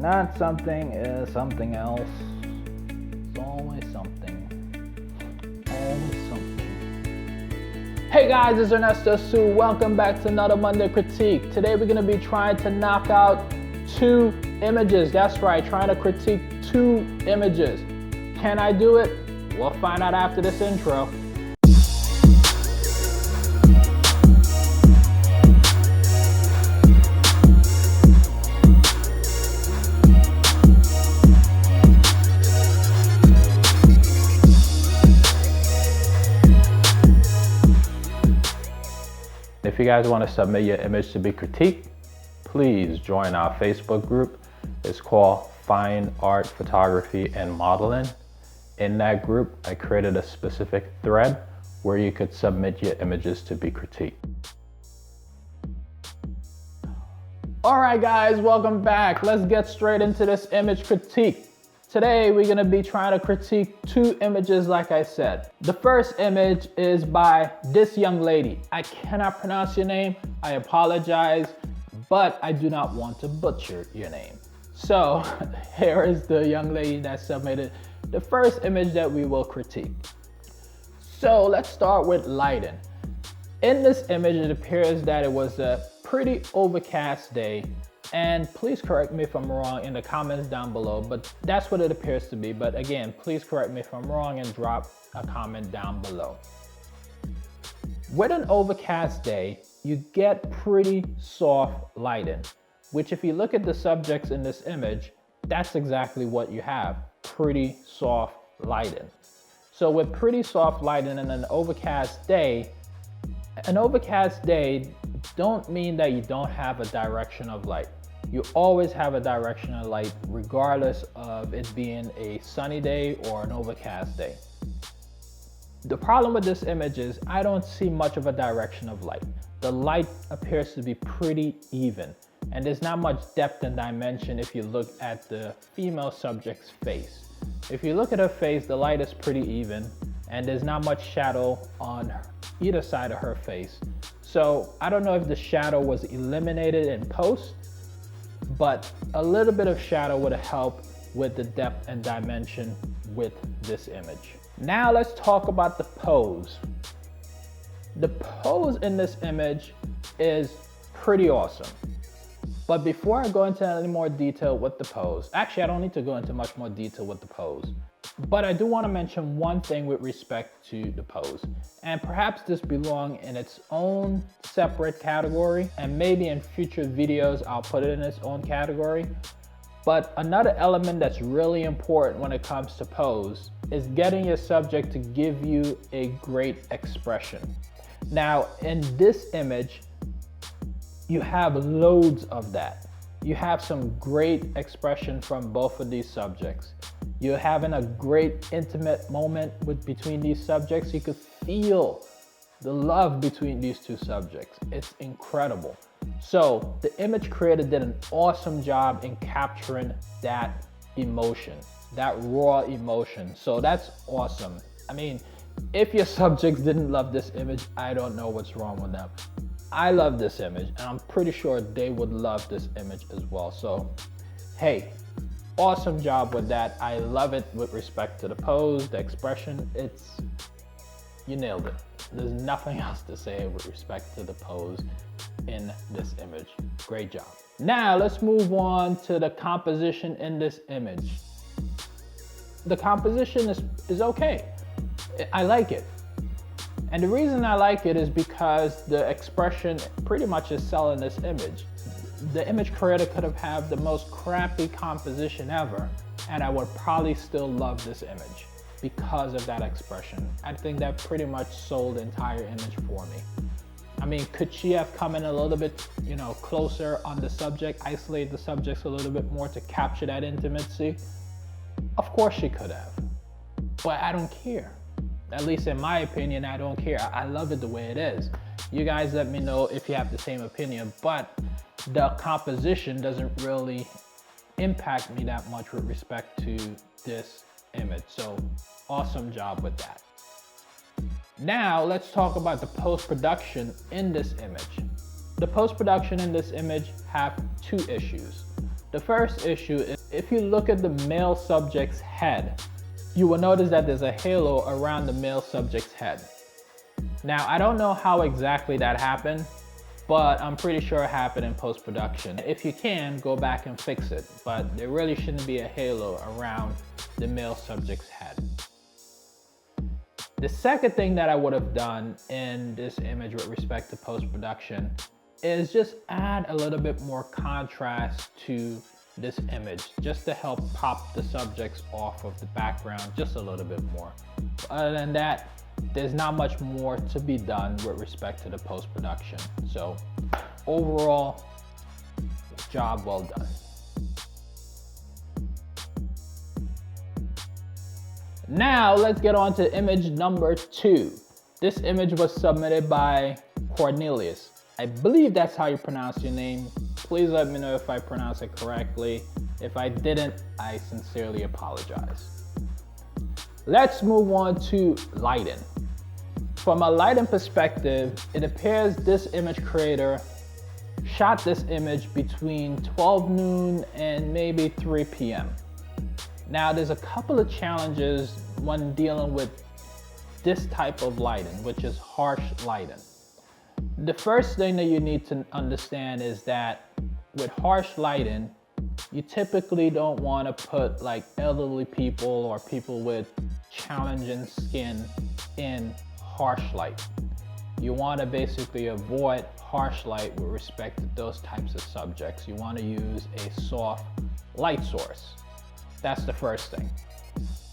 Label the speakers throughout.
Speaker 1: not something is something else. It's always something. Always something. Hey guys, it's Ernesto Sue. Welcome back to another Monday Critique. Today we're going to be trying to knock out 2 images. That's right, trying to critique 2 images. Can I do it? We'll find out after this intro. If you guys want to submit your image to be critiqued, please join our Facebook group. It's called Fine Art Photography and Modeling. In that group, I created a specific thread where you could submit your images to be critiqued. All right, guys, welcome back. Let's get straight into this image critique. Today, we're gonna be trying to critique 2 images, like I said. The first image is by this young lady. I cannot pronounce your name, I apologize, but I do not want to butcher your name. So here is the young lady that submitted the first image that we will critique. So let's start with lighting. In this image, it appears that it was a pretty overcast day. And please correct me if I'm wrong in the comments down below, but that's what it appears to be. But again, please correct me if I'm wrong and drop a comment down below. With an overcast day, you get pretty soft lighting, which if you look at the subjects in this image, that's exactly what you have, pretty soft lighting. So with pretty soft lighting and an overcast day don't mean that you don't have a direction of light. You always have a direction of light regardless of it being a sunny day or an overcast day. The problem with this image is I don't see much of a direction of light. The light appears to be pretty even, and there's not much depth and dimension if you look at the female subject's face. If you look at her face, the light is pretty even, and there's not much shadow on either side of her face. So I don't know if the shadow was eliminated in post, but a little bit of shadow would have helped with the depth and dimension with this image. Now let's talk about the pose. The pose in this image is pretty awesome. But before I go into any more detail with the pose, actually I don't need to go into much more detail with the pose, but I do want to mention one thing with respect to the pose. And perhaps this belongs in its own separate category, and maybe in future videos I'll put it in its own category. But another element that's really important when it comes to pose is getting your subject to give you a great expression. Now in this image, you have loads of that. You have some great expression from both of these subjects. You're having a great intimate moment between these subjects. You could feel the love between these 2 subjects. It's incredible. So the image creator did an awesome job in capturing that emotion, that raw emotion. So that's awesome. I mean, if your subjects didn't love this image, I don't know what's wrong with them. I love this image, and I'm pretty sure they would love this image as well. So, hey, awesome job with that. I love it with respect to the pose, the expression. You nailed it. There's nothing else to say with respect to the pose in this image. Great job. Now let's move on to the composition in this image. The composition is okay. I like it. And the reason I like it is because the expression pretty much is selling this image. The image creator could have had the most crappy composition ever, and I would probably still love this image because of that expression. I think that pretty much sold the entire image for me. I mean, could she have come in a little bit, closer on the subject, isolate the subjects a little bit more to capture that intimacy? Of course she could have, but I don't care. At least in my opinion, I don't care. I love it the way it is. You guys let me know if you have the same opinion, but the composition doesn't really impact me that much with respect to this image. So awesome job with that. Now let's talk about the post-production in this image. The post-production in this image have 2 issues. The first issue is if you look at the male subject's head, you will notice that there's a halo around the male subject's head. Now, I don't know how exactly that happened, but I'm pretty sure it happened in post-production. If you can, go back and fix it, but there really shouldn't be a halo around the male subject's head. The second thing that I would have done in this image with respect to post-production is just add a little bit more contrast to this image, just to help pop the subjects off of the background just a little bit more. Other than that, there's not much more to be done with respect to the post-production. So overall, job well done. Now let's get on to image number 2. This image was submitted by Cornelius. I believe that's how you pronounce your name. Please let me know if I pronounce it correctly. If I didn't, I sincerely apologize. Let's move on to lighting. From a lighting perspective, it appears this image creator shot this image between 12 noon and maybe 3 p.m. Now, there's a couple of challenges when dealing with this type of lighting, which is harsh lighting. The first thing that you need to understand is that with harsh lighting, you typically don't want to put like elderly people or people with challenging skin in harsh light. You want to basically avoid harsh light with respect to those types of subjects. You want to use a soft light source. That's the first thing.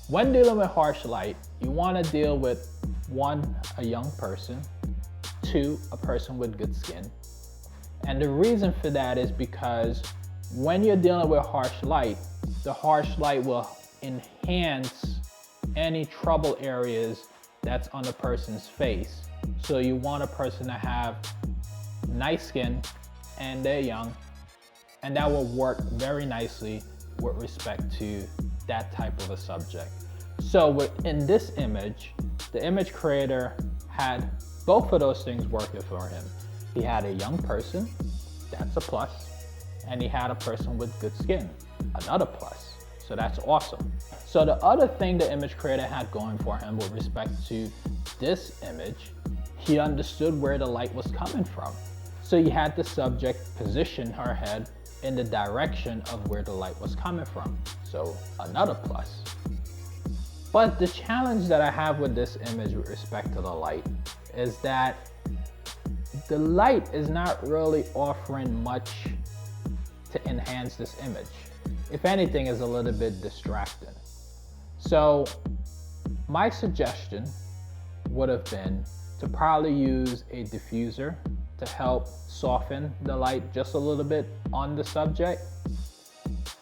Speaker 1: When dealing with harsh light, you want to deal with 1, a young person, 2, a person with good skin. And the reason for that is because when you're dealing with harsh light, the harsh light will enhance any trouble areas that's on the person's face. So you want a person to have nice skin and they're young, and that will work very nicely with respect to that type of a subject. So within this image, the image creator had both of those things working for him. He had a young person, that's a plus, and he had a person with good skin, another plus. So that's awesome. So the other thing the image creator had going for him with respect to this image, he understood where the light was coming from. So he had the subject position her head in the direction of where the light was coming from. So another plus. But the challenge that I have with this image with respect to the light is that the light is not really offering much to enhance this image. If anything, is a little bit distracting. So my suggestion would have been to probably use a diffuser to help soften the light just a little bit on the subject,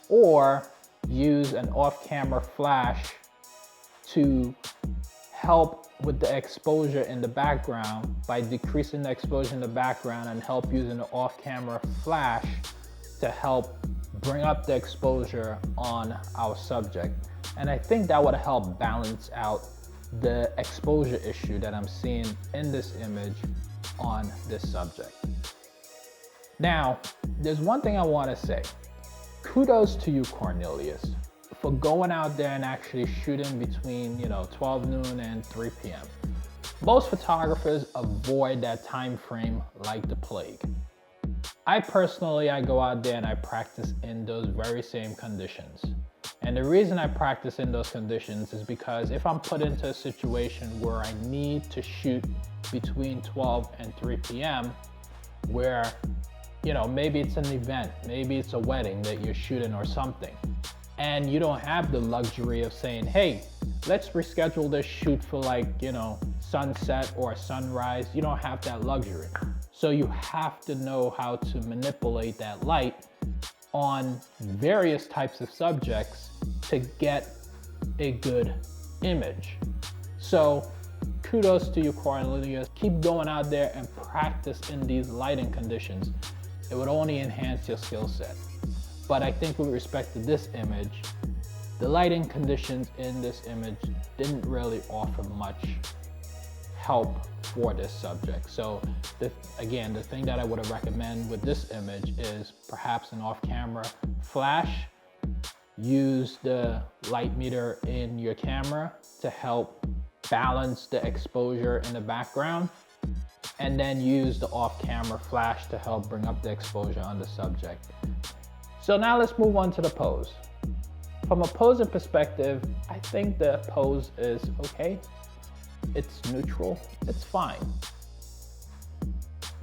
Speaker 1: or use an off-camera flash to help with the exposure in the background by decreasing the exposure in the background, and help using the off-camera flash to help bring up the exposure on our subject. And I think that would help balance out the exposure issue that I'm seeing in this image on this subject. Now, there's one thing I want to say. Kudos to you, Cornelius, for going out there and actually shooting between 12 noon and 3 p.m. Most photographers avoid that time frame like the plague. I go out there and I practice in those very same conditions. And the reason I practice in those conditions is because if I'm put into a situation where I need to shoot between 12 and 3 p.m. where, maybe it's an event, maybe it's a wedding that you're shooting or something, and you don't have the luxury of saying, hey, let's reschedule this shoot for sunset or sunrise. You don't have that luxury. So you have to know how to manipulate that light on various types of subjects to get a good image. So kudos to you, Cornelius. Keep going out there and practice in these lighting conditions. It would only enhance your skill set. But I think with respect to this image, the lighting conditions in this image didn't really offer much help for this subject. So again, the thing that I would recommend with this image is perhaps an off-camera flash. Use the light meter in your camera to help balance the exposure in the background, and then use the off-camera flash to help bring up the exposure on the subject. So now let's move on to the pose. From a posing perspective, I think the pose is okay. It's neutral, it's fine.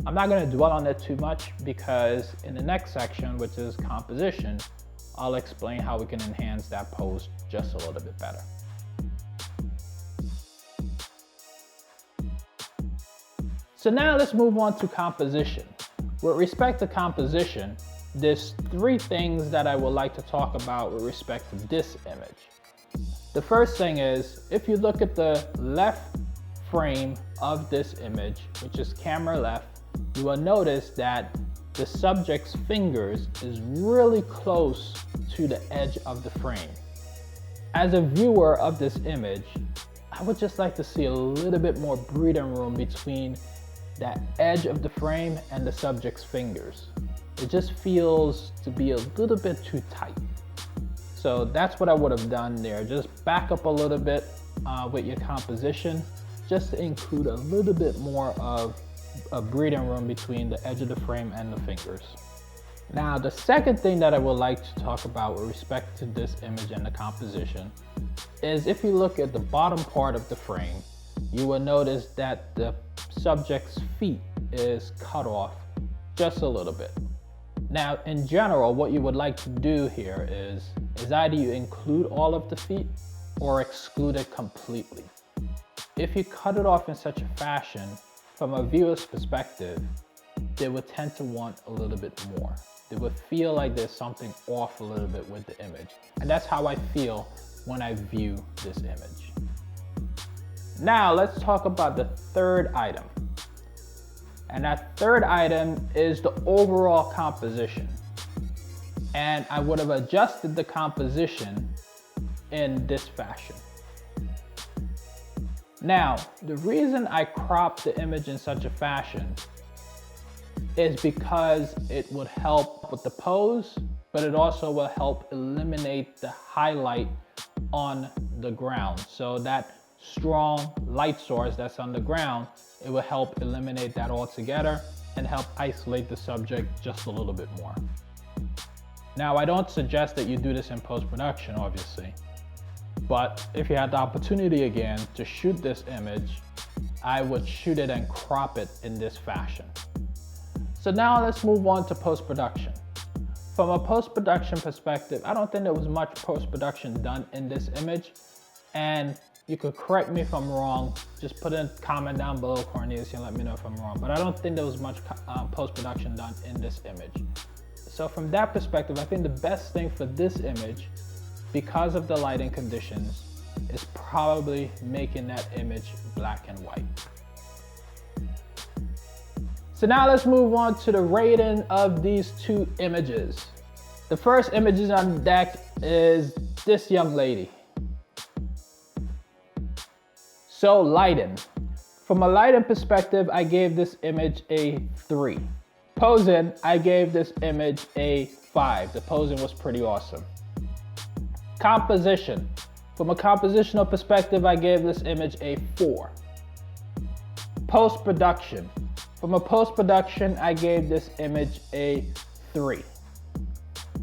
Speaker 1: I'm not gonna dwell on it too much because in the next section, which is composition, I'll explain how we can enhance that pose just a little bit better. So now let's move on to composition. With respect to composition, there's three things that I would like to talk about with respect to this image. The first thing is, if you look at the left frame of this image, which is camera left, you will notice that the subject's fingers is really close to the edge of the frame. As a viewer of this image, I would just like to see a little bit more breathing room between that edge of the frame and the subject's fingers. It just feels to be a little bit too tight. So that's what I would have done there. Just back up a little bit with your composition, just to include a little bit more of a breathing room between the edge of the frame and the fingers. Now, the second thing that I would like to talk about with respect to this image and the composition is if you look at the bottom part of the frame, you will notice that the subject's feet is cut off just a little bit. Now, in general, what you would like to do here is either you include all of the feet or exclude it completely. If you cut it off in such a fashion, from a viewer's perspective, they would tend to want a little bit more. They would feel like there's something off a little bit with the image. And that's how I feel when I view this image. Now let's talk about the third item. And that third item is the overall composition. And I would have adjusted the composition in this fashion. Now, the reason I cropped the image in such a fashion is because it would help with the pose, but it also will help eliminate the highlight on the ground. So that strong light source that's on the ground, it will help eliminate that altogether and help isolate the subject just a little bit more. Now, I don't suggest that you do this in post-production, obviously, but if you had the opportunity again to shoot this image, I would shoot it and crop it in this fashion. So now let's move on to post-production. From a post-production perspective, I don't think there was much post-production done in this image, and you could correct me if I'm wrong. Just put a comment down below, Cornelius, and let me know if I'm wrong. But I don't think there was much post-production done in this image. So from that perspective, I think the best thing for this image, because of the lighting conditions, is probably making that image black and white. So now let's move on to the rating of these two images. The first images on deck is this young lady. So lighting. From a lighting perspective, I gave this image a 3. Posing, I gave this image a 5. The posing was pretty awesome. Composition. From a compositional perspective, I gave this image a 4. Post-production. From a post-production, I gave this image a 3.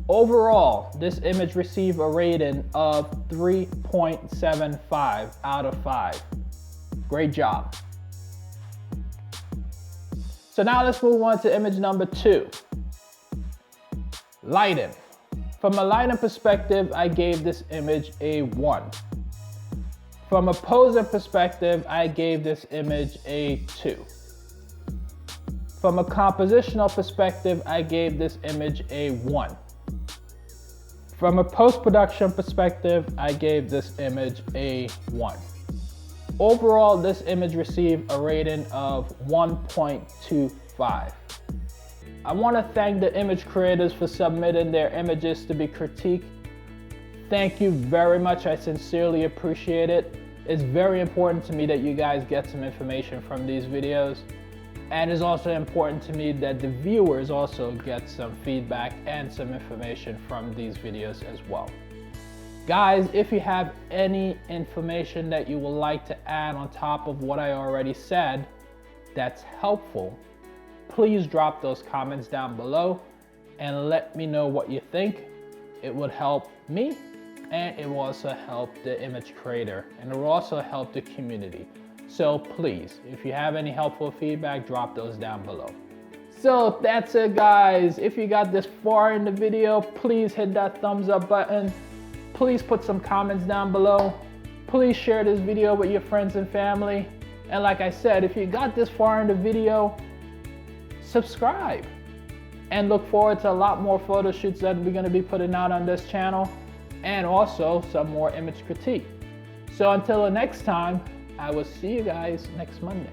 Speaker 1: Overall, this image received a rating of 3.75 out of 5. Great job. So now let's move on to image number 2. Lighting. From a lighting perspective, I gave this image a 1. From a posing perspective, I gave this image a 2. From a compositional perspective, I gave this image a 1. From a post-production perspective, I gave this image a 1. Overall, this image received a rating of 1.25. I want to thank the image creators for submitting their images to be critiqued. Thank you very much. I sincerely appreciate it. It's very important to me that you guys get some information from these videos. And it's also important to me that the viewers also get some feedback and some information from these videos as well. Guys, if you have any information that you would like to add on top of what I already said that's helpful, please drop those comments down below and let me know what you think. It would help me, and it will also help the image creator, and it will also help the community. So please, if you have any helpful feedback, drop those down below. So that's it, guys. If you got this far in the video, please hit that thumbs up button. Please put some comments down below. Please share this video with your friends and family. And like I said, if you got this far in the video, subscribe. And look forward to a lot more photo shoots that we're going to be putting out on this channel, and also some more image critique. So until the next time, I will see you guys next Monday.